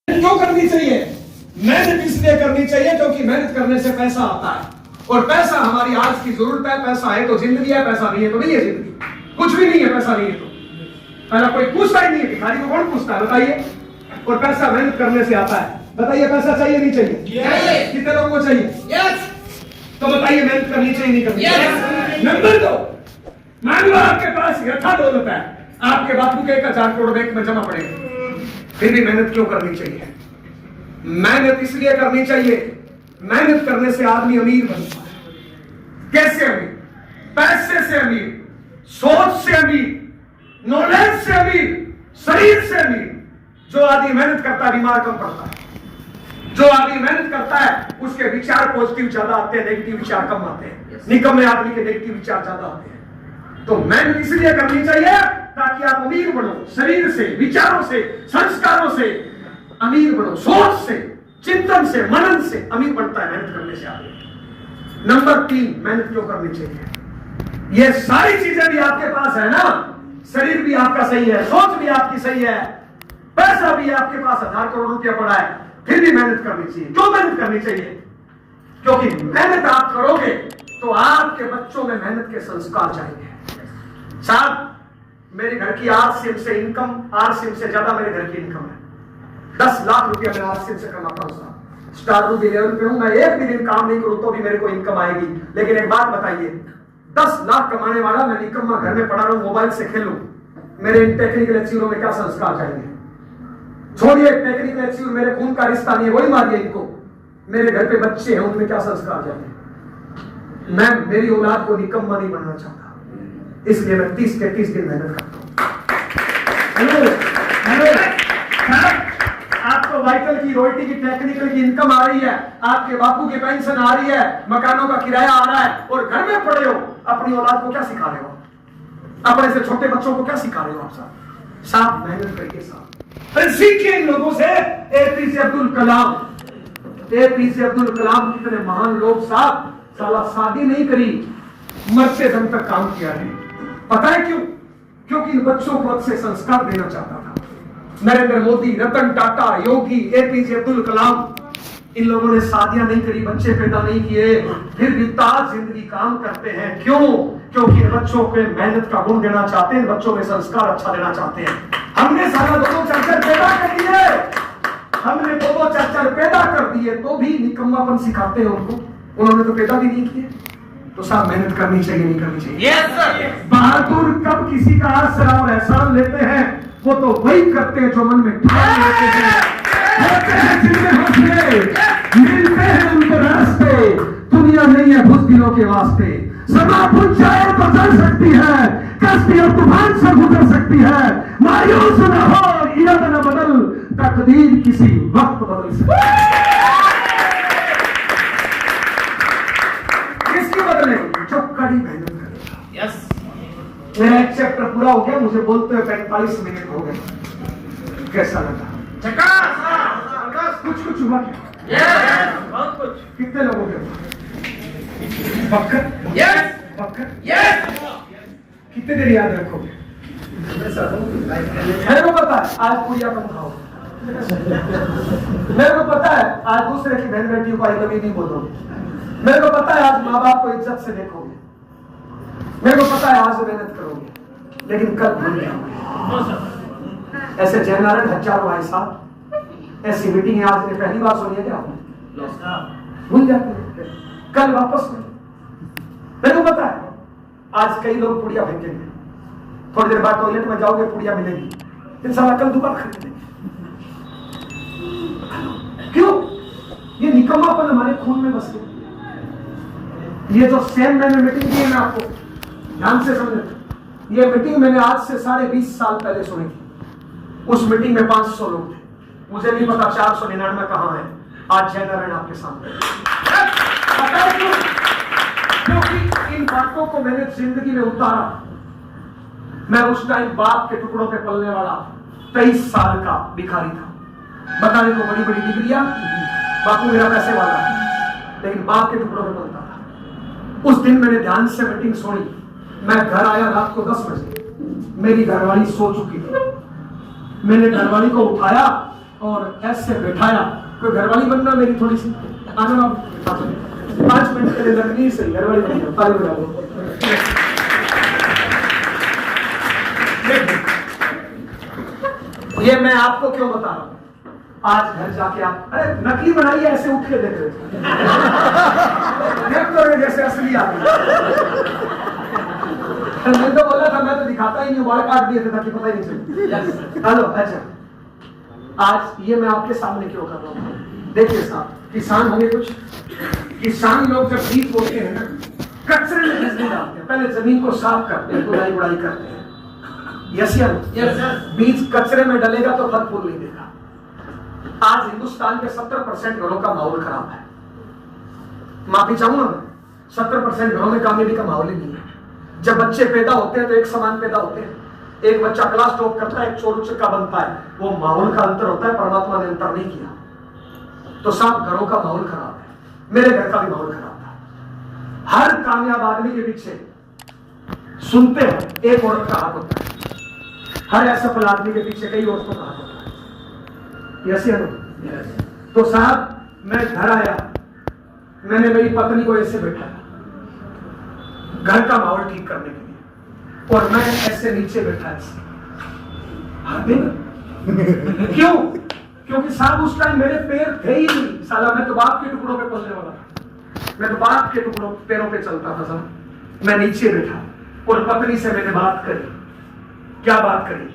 क्यों करनी चाहिए? मेहनत इसलिए करनी चाहिए क्योंकि मेहनत करने से पैसा आता है, और पैसा हमारी आज की जरूरत है। पैसा है तो जिंदगी है, पैसा नहीं है तो नहीं है जिंदगी। कुछ भी नहीं है पैसा नहीं है तो। पहला कोई पूछता ही नहीं है, भिखारी को कौन पूछता है बताइए। और पैसा मेहनत करने से आता है। बताइए पैसा चाहिए नहीं चाहिए? कितने लोगों को चाहिए? तो बताइए मेहनत करनी चाहिए नहीं करनी चाहिए? नंबर 2, मान लो आपके पास यथा दौलत है, आपके बापू के 1,000 करोड़ बैंक में जमा पड़ेगा, फिर भी मेहनत क्यों करनी चाहिए? मेहनत इसलिए करनी चाहिए, मेहनत करने से आदमी अमीर बनता है। कैसे अमीर? पैसे से अमीर, सोच से अमीर, नॉलेज से अमीर, शरीर से अमीर। जो आदमी मेहनत करता है बीमार कम पड़ता है। जो आदमी मेहनत करता है उसके विचार पॉजिटिव ज्यादा आते हैं, नेगेटिव विचार कम आते हैं। निकम्मे आदमी के नेगेटिव विचार ज्यादा आते हैं। तो मेहनत इसलिए करनी चाहिए ताकि आप अमीर बनो, शरीर से, विचारों से, संस्कारों से अमीर बनो, सोच से, चिंतन से, मनन से अमीर बनता है मेहनत करने से आदमी। नंबर 3, मेहनत क्यों करनी चाहिए? ये सारी चीजें भी आपके पास है ना, शरीर भी आपका सही है, सोच भी आपकी सही है, पैसा भी आपके पास 1,000 करोड़ रुपया पड़ा है, फिर भी मेहनत करनी चाहिए। क्यों मेहनत करनी चाहिए? क्योंकि मेहनत आप करोगे तो आपके बच्चों में मेहनत के संस्कार जाएंगे। साहब, मेरे घर की आरसीएम से इनकम, आरसीएम से ज्यादा मेरे घर की इनकम है। 10 लाख रुपया मैं आरसीएम से कमाता हूं साहब। स्टार रूबी लेवल पे हूं, मैं एक भी दिन काम नहीं करूं तो भी मेरे को इनकम आएगी। लेकिन एक बात बताइए, 10 लाख कमाने वाला मैं निकम्मा घर में पड़ा रहूं, मोबाइल से खेलूं, मेरे टेक्निकल एचीवर में क्या संस्कार जाएंगे? छोड़िए टेक्निकल एचीवर, मेरे खून का रिश्ता नहीं है, वही मारिए इनको। मेरे घर पे बच्चे हैं, उनमें क्या संस्कार जाएंगे? मैं मेरी औलाद को निकम्मा नहीं बनना चाहता, इसलिए मैं 30 के 30 दिन मेहनत करता हूं। आपको वाइटल की, रॉयल्टी की, टेक्निकल की इनकम आ रही है, आपके बापू की पेंशन आ रही है, मकानों का किराया आ रहा है, और घर में पड़े हो, अपनी औलाद को क्या सिखा रहे हो? अपने से छोटे बच्चों को क्या सिखा रहे हो आप साहब? साहब मेहनत करके साहब, अरे सीखिए इन लोगों से। एपीजे अब्दुल कलाम, एपीजे अब्दुल कलाम कितने महान लोग साहब, साला शादी नहीं करी, मरते दम तक काम किया है। पता है क्यों? क्योंकि इन बच्चों को अच्छे संस्कार देना चाहता था। नरेंद्र मोदी, रतन टाटा, योगी, एपीजे अब्दुल कलाम, इन लोगों ने शादियां नहीं करी, बच्चे पैदा नहीं किए, फिर भी ताज जिंदगी काम करते हैं। क्यों? क्योंकि इन बच्चों को मेहनत का गुण देना चाहते हैं, बच्चों में संस्कार अच्छा देना चाहते हैं। हमने साला 2-4 पैदा कर दिए, हमने 2-4 पैदा कर दिए तो भी निकम्मापन सिखाते हैं उनको। उन्होंने तो पैदा भी नहीं किए। तो साहब मेहनत करनी चाहिए नहीं करनी चाहिए? Yes sir. बहादुर कब किसी का आसरा और एहसान लेते हैं? वो तो वही करते हैं जो मन में ठान लेते हैं। होते हैं जिनमें हौसले, मिलते हैं उनके रास्ते। दुनिया नहीं है बुज़दिलों के वास्ते। समा बुझ जाए तो जल सकती है, कश्ती और तूफान से गुजर सकती है। मायूस न हो, इरादा न बदल, तकदीर किसी वक्त बदल सकती है। किसकी बदलेगी? जो कड़ी मेहनत करेगा। यस। मेरा एक चैप्टर पूरा हो गया, मुझे बोलते हुए 45 मिनट हो गए। कैसा लगा? कुछ हुआ क्या? बहुत कुछ। कितने लोगों के? पक्का? यस पक्का? यस। कितने देर याद रखोगे? मेरे को पता है आज पूजा कम खाओ। मेरे को पता है आज दूसरे की बहन बेटियों को आई लव यू नहीं बोलोगे। मेरे को पता है आज माँ बाप को इज्जत से देखोगे। मेरे को पता है आज मेहनत करोगे, लेकिन कल भूल जाओगे। ऐसे जयनारायण हजारों भाई साहब, ऐसी मीटिंग आज ने पहली बार सुनी है क्या आपने? भूल जाते हैं, कल वापस नहीं। मेरे को पता है आज कई लोग पुड़िया फेंकेंगे, थोड़ी देर बाद टॉयलेट में जाओगे पुड़िया मिलेगी, इंशाल्लाह कल दोबारा खरीदेंगे। क्यों? ये निकम्मापन हमारे खून में बस गया। ये जो सेम मैंने मीटिंग की है ना, आपको ध्यान से समझे, ये मीटिंग मैंने आज से 20.5 साल पहले सुनी थी। उस मीटिंग में 500 लोग थे, मुझे नहीं पता 499 कहां है। आज जयनारायण आपके सामने। पता है क्यों? क्योंकि इन बातों को मैंने जिंदगी में उतारा। मैं उस टाइम बाप के टुकड़ों पे पलने वाला 23 साल का भिखारी था। बताने को बड़ी बड़ी डिग्रियां, बापू मेरा पैसे वाला, लेकिन बाप के टुकड़ों पे पलता था। उस दिन मैंने ध्यान से मीटिंग सुनी। मैं घर आया रात को 10 बजे, मेरी घरवाली सो चुकी थी। मैंने घरवाली को उठाया और ऐसे बैठाया। कोई घरवाली बनना मेरी थोड़ी सी, आना आप 5 मिनट के लिए लगनी से घरवाली बनना, ताली बजा दो। ये मैं आपको क्यों बता रहा हूं? आज घर जाके आप, अरे नकली बनाइए, ऐसे उठ के देख रहे तो जैसे असली आ मैं तो बोला था, मैं तो दिखाता ही नहीं, बाल काट दिए थे ताकि पता ही नहीं चले। हेलो, अच्छा आज ये मैं आपके सामने क्यों कर रहा हूँ? देखिए साहब, किसान होंगे कुछ, किसान लोग जब बीज बोते हैं ना, कचरे में बीज नहीं डालते, पहले जमीन को साफ करते हैं, गुड़ाई गुड़ाई करते हैं। यस या नो? बीज कचरे में डलेगा तो फल फूल नहीं देगा। आज हिंदुस्तान के 70% घरों का माहौल खराब है। माफी चाहूंगा मैं, 70% घरों में कामयाबी का माहौल ही नहीं है। जब बच्चे पैदा होते हैं तो एक समान पैदा होते हैं। एक बच्चा क्लास टॉप करता है, एक चोर चक्का बनता है, वो माहौल का अंतर होता है, परमात्मा ने अंतर नहीं किया। तो सब घरों का माहौल खराब है, मेरे घर का भी माहौल खराब था। हर कामयाब आदमी के पीछे सुनते हो एक औरत का हाथ होता है, हर असफल आदमी के पीछे कई औरतों का हाथ होता है। यस या नो? तो साहब मैं घर आया, मैंने मेरी पत्नी को ऐसे बैठाया घर का माहौल ठीक करने के लिए, और मैं ऐसे नीचे बैठा ऐसे। क्यों? क्योंकि साहब उस टाइम मेरे पैर थे ही नहीं, साला मैं तो बाप के टुकड़ों पे पलने वाला था, मैं तो बाप के टुकड़ों पैरों पे चलता था साहब। मैं नीचे बैठा और पत्नी से मैंने बात करी। क्या बात करी?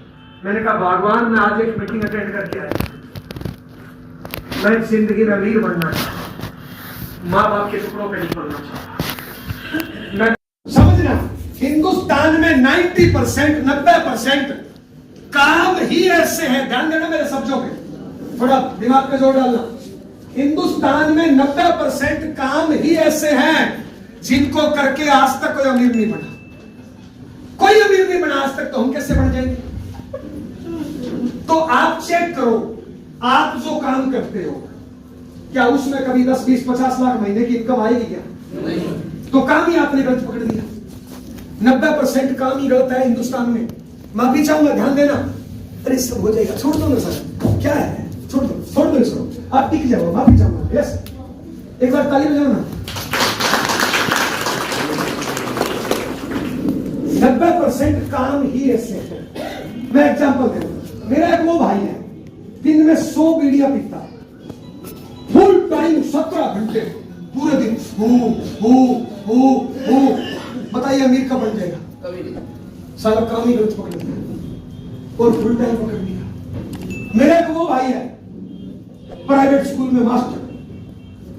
मैंने कहा भगवान, मैं आज एक मीटिंग अटेंड करके आया, मैं जिंदगी में वीर बनना चाहता, माँ बाप के टुकड़ों पे नहीं पलना चाहता। मैं समझना, हिंदुस्तान में 90% काम ही ऐसे हैं, ध्यान देना मेरे शब्दों पे, थोड़ा दिमाग पे जोर डालना। हिंदुस्तान में 90% काम ही ऐसे हैं जिनको करके आज तक कोई अमीर नहीं बना। कोई अमीर नहीं बना आज तक, तो हम कैसे बन जाएंगे? तो आप चेक करो, आप जो काम करते हो क्या उसमें कभी 10, 20, 50 लाख महीने की इनकम आएगी क्या? नहीं। तो काम ही आपने गलत पकड़ लिया। 90% काम ही गलत है हिंदुस्तान में। माफी चाहूंगा, ध्यान देना। अरे सब हो जाएगा, छोड़ दो ना सर, क्या है, छोड़ दो इसको, आप टिक जाओ। माफी चाहूंगा, यस, एक बार ताली बजाओ ना। 90% काम ही ऐसे है। मैं एग्जांपल दे दूं, मेरा एक वो भाई है, दिन में 100 बीड़ियां पीता है, फुल टाइम 17 घंटे पूरे दिन। बताइए अमीर कब बन जाएगा? कभी नहीं। सारा काम ही गलत पकड़ लिया और फुल टाइम पकड़ लिया। मेरा एक वो भाई है, प्राइवेट स्कूल में मास्टर,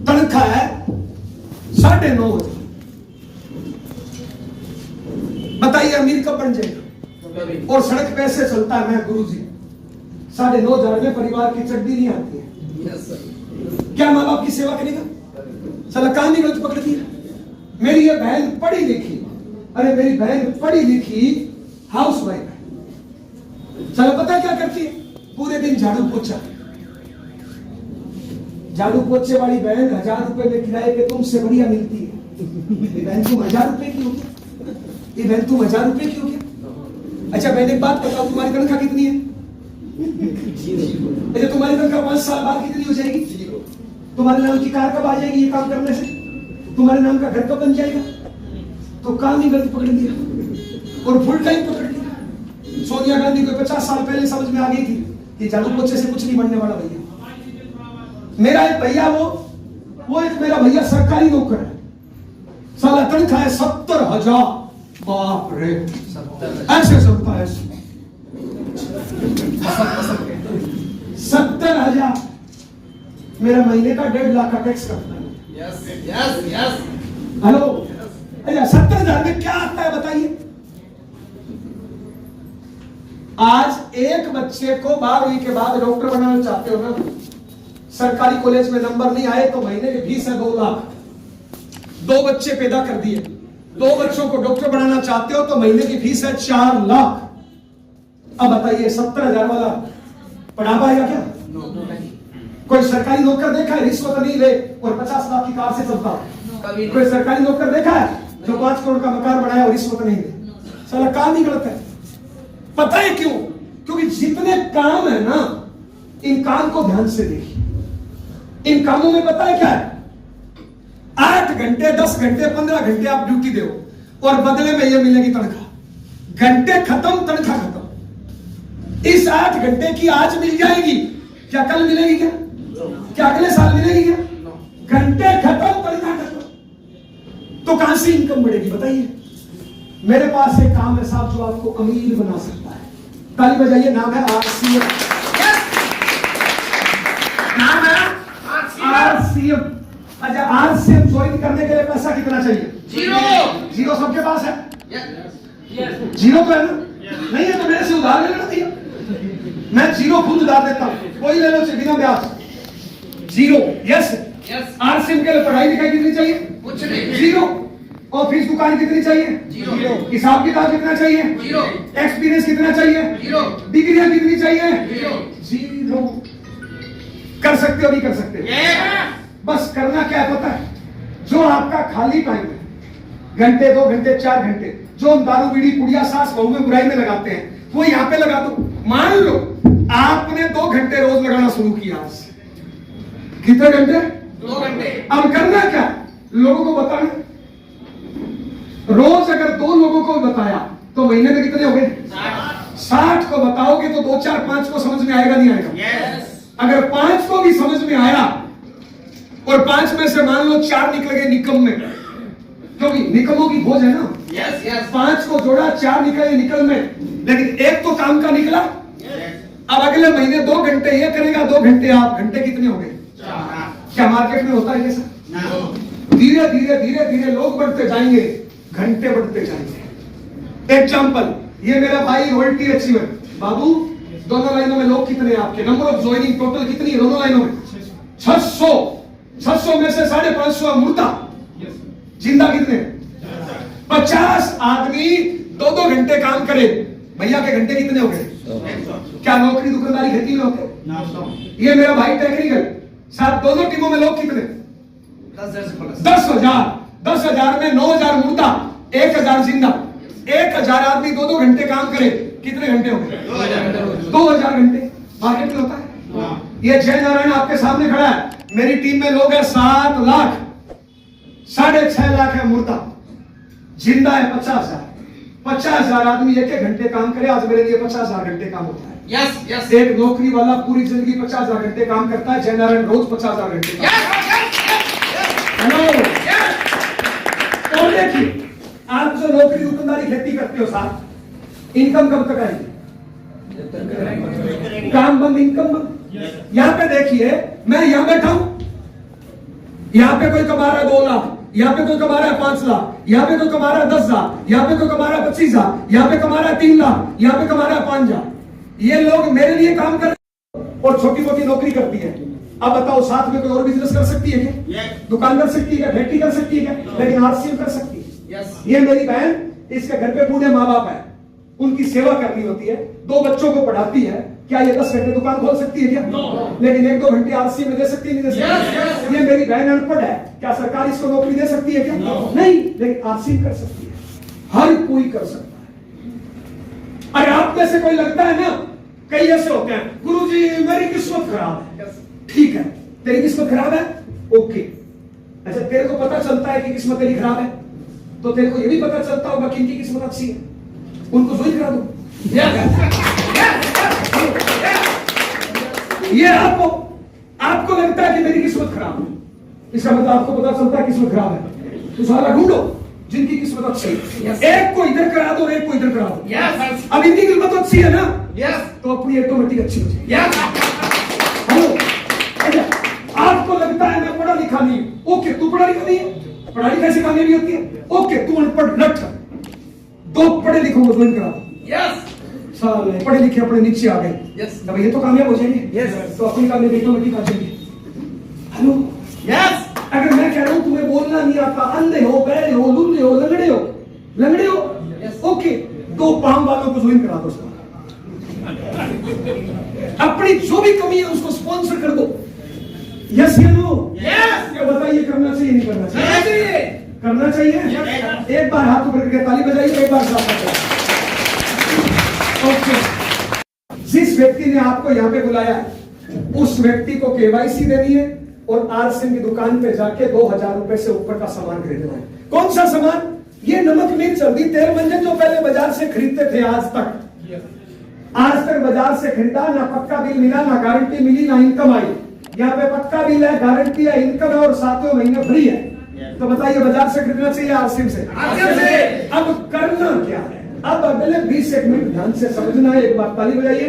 तनख्वाह है 9:30 बजे। बताइए अमीर कब बन जाएगा? और सड़क पे ऐसे चलता है, मैं गुरुजी 9:30 में परिवार की चड्डी नहीं आती है। क्या माँ बाप की सेवा करेगा? साला काम ही गलत पकड़ दिया। मेरी ये बहन पढ़ी लिखी, अरे मेरी बहन पढ़ी लिखी हाउस वाइफ है। साला पता है क्या करती है? पूरे दिन झाड़ू पोछा। झाड़ू पोछे वाली बहन 1000 रुपए में किराए पे तुमसे बढ़िया मिलती है। बहन तुम 1000 रुपए की हो गया, ये बहन तुम 1000 रुपए की हो गया। अच्छा बहन एक बात बताओ, तुम्हारी तनख्वाह कितनी है? अच्छा तुम्हारी तनख्वाह 5 साल बाद कितनी हो जाएगी? तुम्हारे नाम की कार कब आ जाएगी ये काम करने से? तुम्हारे नाम का घर कब बन जाएगा? तो काम ही गलत पकड़ लिया और फुल टाइम पकड़ लिया। सोनिया गांधी को 50 साल पहले समझ में आ गई थी कि झाड़ू पोछे से कुछ नहीं बनने वाला भैया। मेरा एक भैया वो एक मेरा भैया सरकारी नौकर है, साला तनख्वाह है 70,000। बाप रे, ऐसे चलता है 70,000। मेरा महीने का 1.5 लाख का टैक्स कटता है। यस। हेलो, अच्छा 70,000 में क्या आता है बताइए? आज एक बच्चे को 12वीं के बाद डॉक्टर बनाना चाहते हो ना, सरकारी कॉलेज में नंबर नहीं आए तो महीने की फीस है 2 लाख। 2 बच्चे पैदा कर दिए, 2 बच्चों को डॉक्टर बनाना चाहते हो तो महीने की फीस है 4 लाख। अब बताइए 70,000 वाला पढ़ा पाएगा क्या? कोई सरकारी नौकर देखा है रिश्वत नहीं ले और 50 लाख की कार से चलता? कोई सरकारी नौकर देखा है जो 5 करोड़ का मकान बनाया और रिश्वत नहीं ले? सारा काम ही गलत है। पता है क्यों? क्योंकि जितने काम है ना इन काम को ध्यान से देखिए। इन कामों में पता है क्या है? 8 घंटे 10 घंटे 15 घंटे आप ड्यूटी दो और बदले में ये मिलेगी तनख्वाह। घंटे खत्म, तनख्वाह खत्म। इस 8 घंटे की आज मिल जाएगी, क्या कल मिलेगी? क्या अगले साल मिलेगी? क्या घंटे खत्म, तनख्वाह खत्म। तो कहां से इनकम बढ़ेगी बताइए? मेरे पास एक काम है साहब जो आपको अमीर बना सकता है। ताली बजाइए। नाम है आरसीएम। नाम है आरसीएम। अच्छा, आरसीएम ज्वाइन करने के लिए पैसा कितना चाहिए? जीरो सबके पास है? जीरो तो है ना? नहीं है तो मेरे से उधार ले लेना भैया, मैं जीरो खुद उधार देता हूं, कोई ले लो बिना ब्याज। जीरो। यस। आरसीएम के लिए पढ़ाई लिखाई कितनी चाहिए? कुछ नहीं। जीरो। और फीस दुकान कितनी चाहिए? जीरो। हिसाब किताब कितना चाहिए? जीरो। एक्सपीरियंस कितना चाहिए? जीरो। डिग्रियां कितनी चाहिए? जीरो। कर सकते हो नहीं कर सकते? बस करना क्या है पता है? जो आपका खाली टाइम है, घंटे 2 घंटे 4 घंटे, जो हम दारू बीड़ी पुड़िया सास बहू में बुराई में लगाते हैं, वो यहां पे लगा दो। मान लो आपने 2 घंटे रोज लगाना शुरू किया। आज कितने घंटे? 2 घंटे। अब करना क्या? लोगों को बताना। रोज अगर 2 लोगों को बताया तो महीने में कितने हो गए? 60 को बताओगे तो 2 4 5 को समझ में आएगा नहीं आएगा? अगर 5 को भी समझ में आया और 5 में से मान लो 4 निकल गए निकम में, क्योंकि निकमों की खोज है ना। 5 को जोड़ा 4 निकले निकल में, लेकिन एक तो काम का निकला। अब अगले महीने 2 घंटे ये करेगा, 2 घंटे आप। घंटे कितने हो गए? क्या मार्केट में होता है ये सब? धीरे धीरे धीरे धीरे लोग बढ़ते जाएंगे, घंटे बढ़ते जाएंगे। एग्जाम्पल, ये मेरा भाई रॉयल्टी अचीवर बाबू, दोनों लाइनों में लोग कितने हैं आपके? नंबर ऑफ ज्वाइनिंग टोटल कितनी है दोनों लाइनों में? 600। 600 में से 550 मुर्दा, जिंदा कितने? 50 आदमी 2-2 घंटे काम करे। भैया के घंटे कितने हो गए? क्या नौकरी दुकानदारी खेती में होते? ये मेरा भाई टेक्निकल साहब, दोनों टीमों में लोग कितने? 10,000। 10,000 में 9,000 मुर्दा, 1,000 जिंदा। 1,000 आदमी 2-2 घंटे काम करे, कितने घंटे हो गए? 2,000 घंटे। मार्केट में होता है। ये जय नारायण आपके सामने खड़ा है, मेरी टीम में लोग है 7 लाख, 6.5 लाख है मुर्दा, जिंदा है 50,000। 50,000 आदमी 1-1 घंटे काम करे। आज मेरे लिए 50,000 घंटे काम होता है। यस। एक नौकरी वाला पूरी जिंदगी 50,000 घंटे काम करता है, जय नारायण रोज 50,000 घंटे। हेलो। और देखिए, आप जो नौकरी दुकानदारी खेती करते हो साहब, इनकम कब तक आएगी? काम बंद, इनकम बंद। यहां पे देखिए, मैं यहां बैठा हूं, यहां पे कोई कमा रहा है 2 लाख, यहां पे कोई कमा रहा है 5 लाख, यहां पे कोई कमा रहा है 10,000, यहां पे कोई कमा रहा है 25,000, यहां पे कमा रहा है 3 लाख, यहां पे कमा रहा है 5,000। ये लोग मेरे लिए काम कर रहे हैं और छोटी मोटी नौकरी करती है। अब बताओ, साथ में कोई और बिजनेस कर सकती है क्या? दुकान कर सकती है क्या? फैक्ट्री कर सकती है क्या? लेकिन आरसीएम कर सकती है। ये मेरी बहन, इसके घर पे बूढ़े माँ बाप है, उनकी सेवा करनी होती है, 2 बच्चों को पढ़ाती है। क्या ये 10 घंटे दुकान खोल सकती है क्या? लेकिन 1-2 घंटे आरसीएम में दे सकती है, नहीं दे सकती? ये मेरी बहन अनपढ़ है, क्या सरकार इसको नौकरी दे सकती है क्या? नहीं, लेकिन आरसीएम कर सकती है। हर कोई कर सकता है। अरे आप में से कोई लगता है ना, कई ऐसे होते हैं, गुरुजी मेरी किस्मत खराब है। ठीक है, तेरी किस्मत खराब है, ओके। अच्छा, तेरे को पता चलता है कि किस्मत तेरी खराब है, तो तेरे को ये भी पता चलता होगा कि इनकी किस्मत अच्छी है, उनको ज्वाइन करा दो। ये आपको लगता है कि मेरी किस्मत खराब है, इसका मतलब आपको पता चलता है किस्मत खराब है, तो सारा ढूंढो जिनकी किस्मत अच्छी है। एक को इधर करा दो, एक को इधर करा दो। अब इनकी किस्मत अच्छी है ना, तो अपनी ऑटोमेटिक अच्छी हो जाएगी। आपको लगता है मैं पढ़ा लिखा नहीं, ओके, तू पढ़ा लिखा नहीं है, पढ़ाई कैसी कामयाबी होती है, ओके, तू अनपढ़ लट, 2 पढ़े लिखों को ज्वाइन करा दो। साले पढ़े लिखे अपने नीचे आ गए, तब ये तो कामयाब हो जाएंगे। तो अपनी कामयाबी ऑटोमेटिक आ जाएंगे। हेलो। अगर मैं कह रहा हूं तुम्हें बोलना नहीं आता, अंधे हो, बहरे हो, लुल्ले हो, लंगड़े हो, ओके, 2 पाम वालों को ज्वाइन करा दो। अपनी जो भी कमी है उसको स्पॉन्सर कर दो। यस या नो? क्या बताइए, करना चाहिए नहीं करना चाहिए? करना चाहिए। एक बार हाथ ऊपर करके ताली बजाइए, एक बार साथ। ओके। जिस व्यक्ति ने आपको यहां पे बुलाया, उस व्यक्ति को केवाईसी देनी है और आरसीएम की दुकान पे जाके 2000 रुपए से ऊपर का सामान खरीदना है। कौन सा सामान? ये नमक, मिर्च, हल्दी, तेल, मंजन जो पहले बाजार से खरीदते थे आज तक बाजार से खरीदा, ना पक्का बिल मिला, ना गारंटी मिली, ना इनकम आई। यहाँ पे पक्का बिल है, गारंटी है, इनकम है और 7वें महीने फ्री है। तो बताइए बाजार से खरीदना चाहिए आरसीएम से? अब करना क्या है? अब अगले 20 मिनट ध्यान से समझना है। एक बार ताली बजाइए।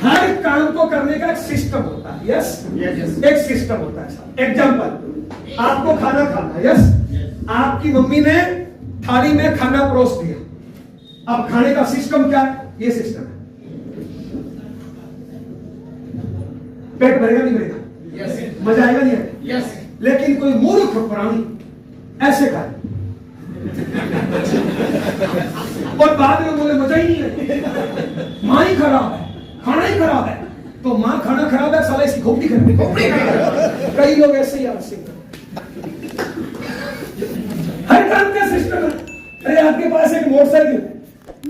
हर काम को करने का एक सिस्टम होता है। यस, एक सिस्टम होता है। एग्जांपल, आपको खाना खाना है। यस, आपकी मम्मी ने थाली में खाना परोस दिया। अब खाने का सिस्टम क्या है? ये सिस्टम है। पेट भरेगा नहीं भरेगा? मजा आएगा नहीं आएगा? लेकिन कोई मूर्ख प्राणी ऐसे खाए और बाद में बोले मजा ही नहीं है, मां ही खराब है, खाना ही खराब है। तो मां खाना खराब है, साला इसकी खोपड़ी खराब है। कई लोग ऐसे ही आपसे हर काम का सिस्टम है। अरे आपके पास एक मोटरसाइकिल,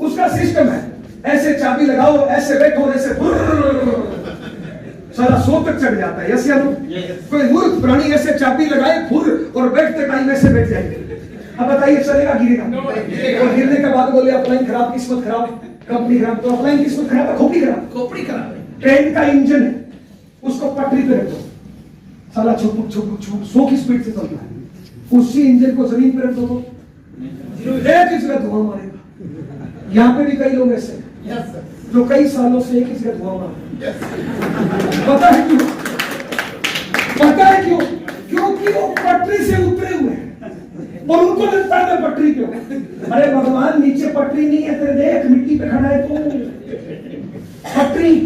उसका सिस्टम है, ऐसे चाबी लगाओ, ऐसे बैठो, ऐसे सारा 100 तक चढ़ जाता है। यस या नो? कोई मूर्ख प्राणी ऐसे चाबी लगाए फुर और बैठते टाइम ऐसे बैठ जाएंगे। अब बताइए चलेगा गिरेगा? और गिरने के बाद बोले अपलाइन खराब, किस्मत खराब, कंपनी खराब। तो अपलाइन किस्मत खराब है, खोपड़ी खराब है। ट्रेन का इंजन है, उसको पटरी पे रखो, साला छुप छुप छुप 100 की स्पीड से चलता है। उसी इंजन को जमीन पे रख दो तो एक ही जगह धुआं मारेगा। यहाँ पे भी कई लोग ऐसे जो कई सालों से एक ही जगह धुआं मार। पता है क्यों? पता है क्यों? क्योंकि वो पटरी से उतरे हुए हैं और उनको लगता है मैं पटरी पे हूं। अरे भगवान, नीचे पटरी नहीं है, तेरे देख मिट्टी पे खड़ा है तू।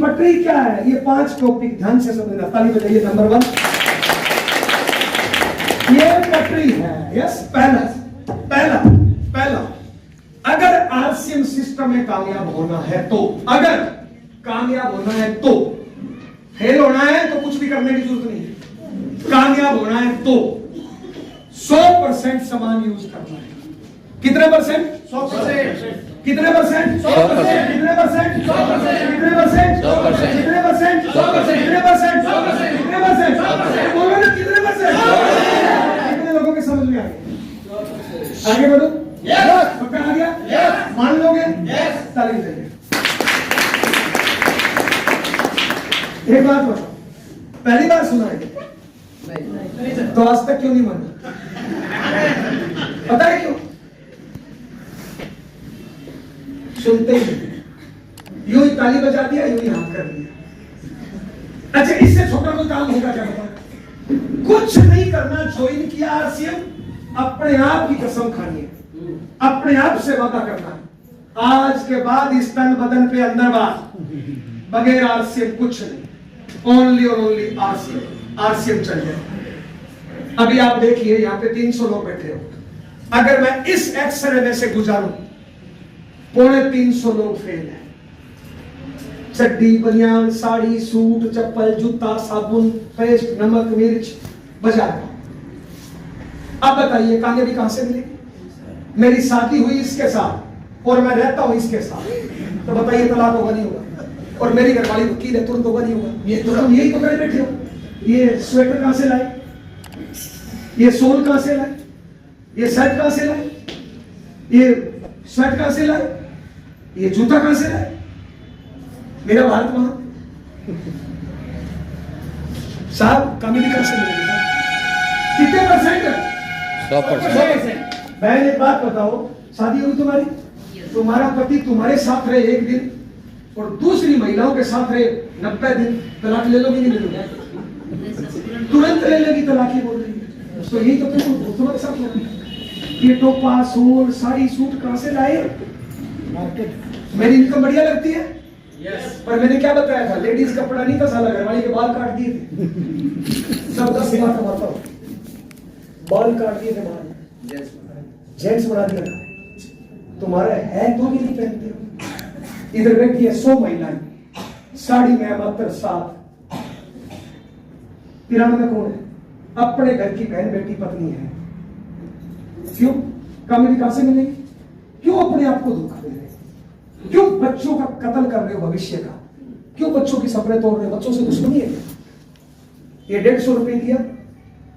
पटरी क्या है? ये 5 टॉपिक ध्यान से समझना। ताली बजाइए। नंबर 1, ये पटरी है। यस, पहला अगर आरसीएम सिस्टम में कामयाब होना है तो, अगर कामयाब होना है तो, फेल होना है तो कुछ भी करने की जरूरत नहीं है। कामयाब होना है तो 100% सामान यूज करना है। कितने परसेंट? 100%। कितने परसेंट? 100%। कितने परसेंट? 100%। कितने परसेंट? 100%। कितने परसेंट? 100%। कितने परसेंट? 100%। कितने परसेंट? 100%। बोलो ना, कितने परसेंट? कितने लोगों के समझ में आ गया? आगे बढ़ो। पक्का आ गया? मान लोगे? ताली बजाइए। एक बात बताओ, पहली बार सुना है तो आज तक क्यों नहीं माना? पता है क्यों? सुनते ही यूं ही ताली बजा दिया, यूं ही हाथ कर दिया। अच्छा, इससे छोटा कोई काम होगा क्या? बता। कुछ नहीं करना। ज्वाइन किया आरसीएम, अपने आप की कसम खानी है, अपने आप से वादा करना है। आज के बाद इस तन बदन पे अंदर बाहर बगैर आरसीएम कुछ नहीं, ओनली और ओनली आरसीएम। आरसीएम चल जाए। अभी आप देखिए, यहाँ पे 300 लोग बैठे हो। अगर मैं इस एक्सरे में से गुजारूं, 350 लोग फेल है। चड्डी, बनियान, साड़ी, सूट, चप्पल, जूता, साबुन, पेस्ट, नमक, मिर्च, बाजार। अब बताइए कामयाबी कहां से मिलेगी? मेरी शादी हुई इसके साथ और मैं रहता हूं इसके साथ, तो बताइए तलाक होगा नहीं होगा? और मेरी घरवाली वकील है, तुरंत होगा नहीं होगा? ये तो तुम यही तो करे बैठे हो। ये स्वेटर कहां से लाए? ये सोल कहां से लाए? ये शर्ट कहां से लाए? ये शर्ट कहां से लाए? ये जूता कहां से लाए? मेरा भारत वहां साहब कामयाबी कहां से मिलेगी? कितने परसेंट? 100%। बहन एक बात बताओ, शादी हुई तुम्हारी, तुम्हारा पति तुम्हारे साथ रहे एक दिन और दूसरी महिलाओं के साथ रहे 90 दिन, तलाक ले लोगे नहीं ले लोगे? तुरंत ले लेगी, तलाक ही बोल रही है। तो यही तो तुम्हारे साथ हो रहा है। ये टोपा, सोल, साड़ी, सूट कहां से लाए? मार्केट। मेरी इनकम बढ़िया लगती है। पर मैंने क्या बताया था? लेडीज कपड़ा नहीं था, साला घरवाली के बाल काट दिए थे। सब 10 लाख कमाता हूं, बाल काट दिए थे, बाल जेंट्स बना दिया। तुम्हारा है तो भी नहीं पहनते हो। इधर बैठी है 100 महिलाएं, साड़ी में मात्र 7। तिरानवे में कौन है? अपने घर की बहन बेटी पत्नी है। क्यों? कामयाबी कहां से मिलेगी? क्यों अपने आप को धोखा दे रहे? क्यों बच्चों का कत्ल कर रहे हो भविष्य का? क्यों बच्चों की सपने तोड़ रहे हो? बच्चों से दुश्मनी है क्या? ये 150 रुपए दिया,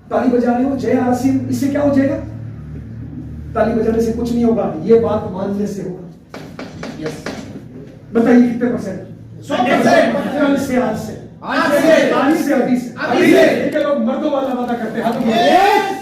ताली बजा रहे हो, जय आरसी, इससे क्या हो जाएगा? ताली बजाने से कुछ नहीं होगा, ये बात मानने से होगा। यस, बताइए कितने परसेंट? 100%। से आज से ताली से अभी से लोग मर्दों वाला वादा करते हैं।